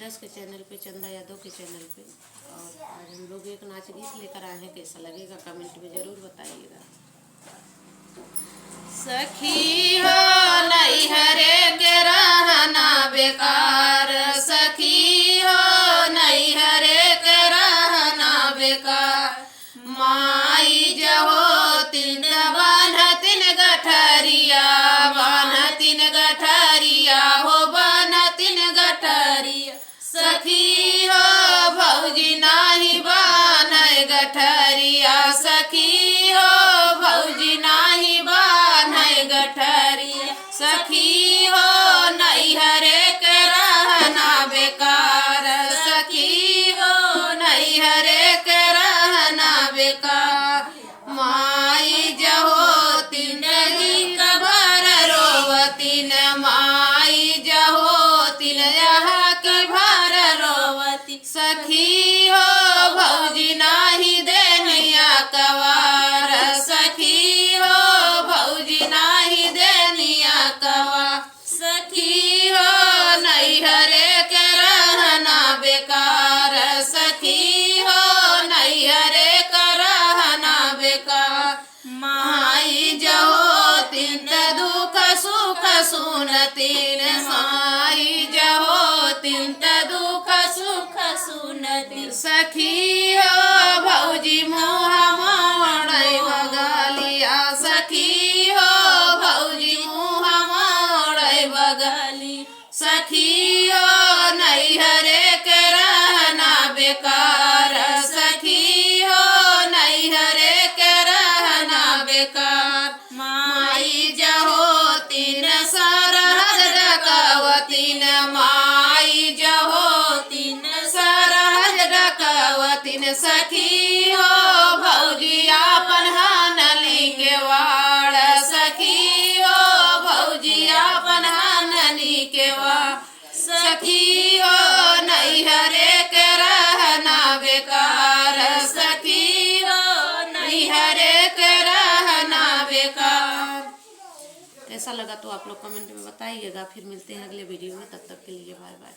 Writers के channel पे, चंदा यादव के channel पे। और आज हम लोग एक नाच गीत लेकर आए हैं, कैसा लगेगा कमेंट में ज़रूर बताइएगा। सखी हो नैहरे के रहना बेकार, सखी हो नैहरे के रहना बेकार। माई जहो तीन बान्हतिन गठरिया, बान्हतिन गठरिया हो बान्हतिन गठरिया। सखी हो भौजी नाही बान्है गठरिया, सखी हो भौजी नाही बान्है गठरिया। सखी हो नैहरे के रहना बेकार, सखी हो नैहरे के रहना बेकार। माई जहो तीन कबर रोवतीन, माई जहो तीन यहाँ की भर रोवती। सखी हो भौजी नाही देनिया कवार, सखी हो भौजी नाही देनिया कवार। सखी हो नैहरे के रहना बेकार, सखी हो नैहरे का रहना बेकार। माई जहो तीन दुख सुख सुनतीन, माई जहो तीन दुख सुख सुनतीन। सखी हो भौजी मुँह मोड़ै बगलिया, सखी हो भौजी मुँह मोड़ै बगली। सखी हो नैहरे के रहना बेकार, सखी हो नैहरे के रहना बेकार। माई जहो तीन सरहद डकवतीन, माई जहो तीन सरहद डकवतीन। सखी हो भौजी आपन हानली के वाड़, सखी हो भौजी आपन हानली के वाड़। सखी हो नैहरे के रहना बेकार, सखी हो नैहरे के रहना बेकार। कैसा लगा तो आप लोग कमेंट में बताइएगा। फिर मिलते हैं अगले वीडियो में, तब तक के लिए बाय बाय।